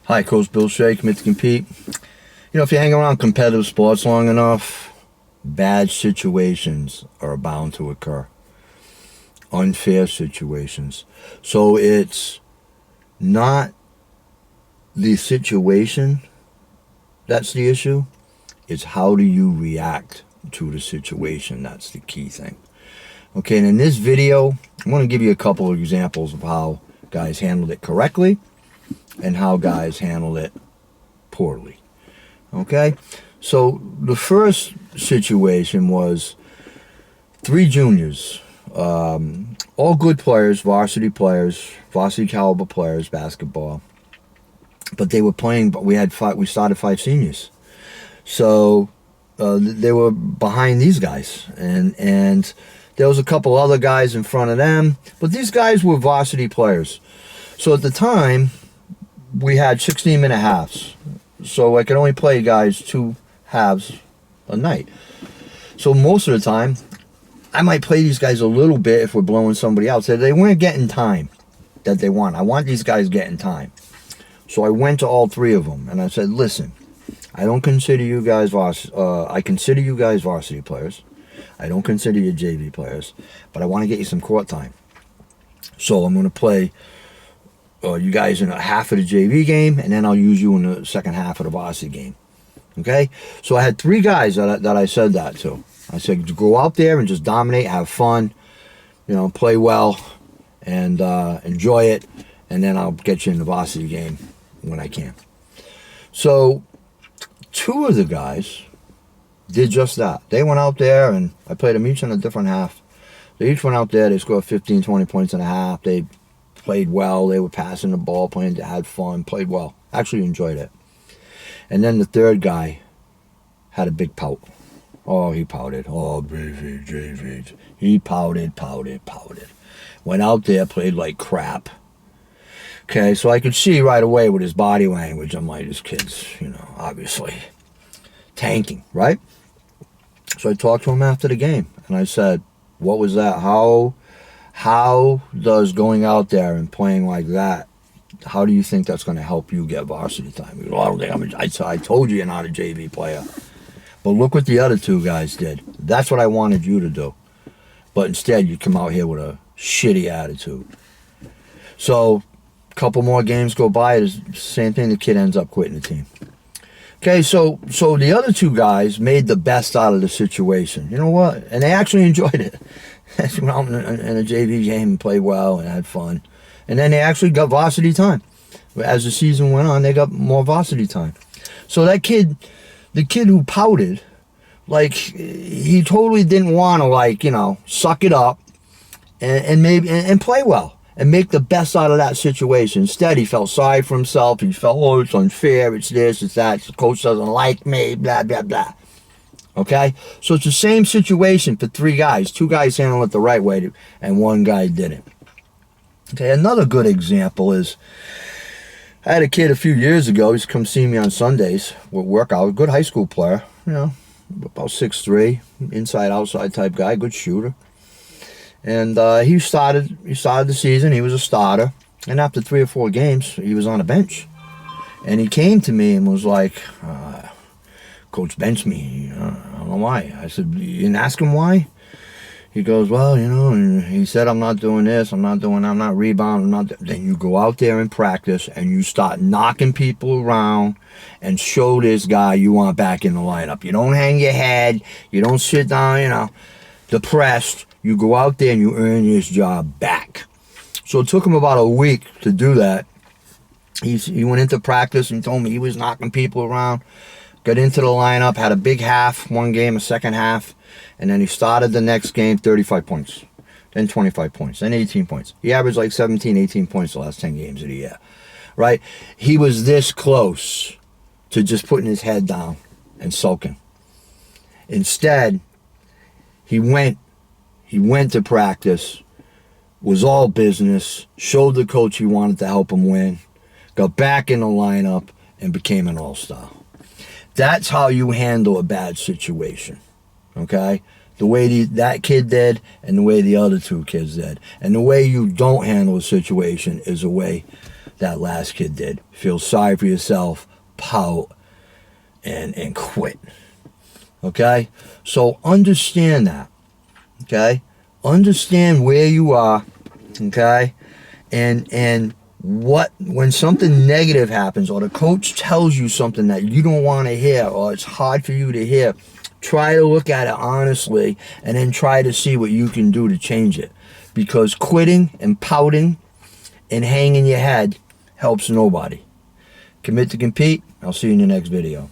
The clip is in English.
Hi, Coach Shea, commit to compete. You know, if you hang around competitive sports long enough, bad situations are bound to occur. Unfair situations. So it's not the situation that's the issue. It's how do you react to the situation. That's the key thing. Okay, and in this video, I'm going to give you a couple of examples of how guys handled it correctly and how guys handled it poorly. Okay, so the first situation was 3 juniors, all good players, varsity caliber players, basketball, but they were playing. But we started 5 seniors, so they were behind these guys, and there was a couple other guys in front of them, but these guys were varsity players. So at the time, we had 16-minute halves. So I could only play guys 2 halves a night. So most of the time, I might play these guys a little bit if we're blowing somebody out. So they weren't getting time that they want. I want these guys getting time. So I went to all 3 of them and I said, listen, I don't consider you guys I consider you guys varsity players. I don't consider you JV players, but I want to get you some court time. So I'm going to play you guys in a half of the JV game, and then I'll use you in the second half of the varsity game. Okay? So I had 3 guys that I said that to. I said, go out there and just dominate, have fun, play well, and enjoy it, and then I'll get you in the varsity game when I can. So 2 of the guys did just that. They went out there, and I played them each in a different half. They each went out there, they scored 15, 20 points in a half. They played well. They were passing the ball, playing, had fun, played well. Actually enjoyed it. And then the 3rd guy had a big pout. Oh, he pouted. Oh, JV. He pouted. Went out there, played like crap. Okay, so I could see right away with his body language, I'm like, this kid's, obviously tanking, right? So I talked to him after the game, and I said, what was that? How does going out there and playing like that, how do you think that's going to help you get varsity time? He goes, I don't think I told you you're not a JV player. But look what the other 2 guys did. That's what I wanted you to do. But instead, you come out here with a shitty attitude. So a couple more games go by. It's the same thing. The kid ends up quitting the team. Okay, so the other 2 guys made the best out of the situation. You know what? And they actually enjoyed it. They went out in a JV game and played well and had fun. And then they actually got varsity time. As the season went on, they got more varsity time. So that kid, the kid who pouted, he totally didn't want to, suck it up and play well and make the best out of that situation. Instead, he felt sorry for himself. He felt, oh, it's unfair, it's this, it's that, the coach doesn't like me, blah, blah, blah. Okay? So it's the same situation for 3 guys. 2 guys handled it the right way, and 1 guy didn't. Okay, another good example is, I had a kid a few years ago. He's come see me on Sundays with workout. A good high school player, about 6'3", inside outside type guy, good shooter. And he started the season. He was a starter, and after 3 or 4 games, he was on the bench. And he came to me and was like, Coach benched me. I don't know why. I said, you didn't ask him why? He goes, well, he said, I'm not doing this, I'm not rebounding, Then you go out there and practice, and you start knocking people around and show this guy you want back in the lineup. You don't hang your head. You don't sit down, depressed. You go out there and you earn this job back. So it took him about a week to do that. He went into practice and told me he was knocking people around. Got into the lineup, had a big half, 1 game, a second half, and then he started the next game, 35 points, then 25 points, then 18 points. He averaged like 17, 18 points the last 10 games of the year, right? He was this close to just putting his head down and sulking. Instead, he went to practice, was all business, showed the coach he wanted to help him win, got back in the lineup, and became an all-star. That's how you handle a bad situation, okay? The way that kid did and the way the other 2 kids did. And the way you don't handle a situation is a way that last kid did. Feel sorry for yourself, pout, and quit. Okay? So understand that. Okay? Understand where you are. Okay? And what, when something negative happens, or the coach tells you something that you don't want to hear, or it's hard for you to hear, try to look at it honestly, and then try to see what you can do to change it. Because quitting and pouting and hanging your head helps nobody. Commit to compete. I'll see you in the next video.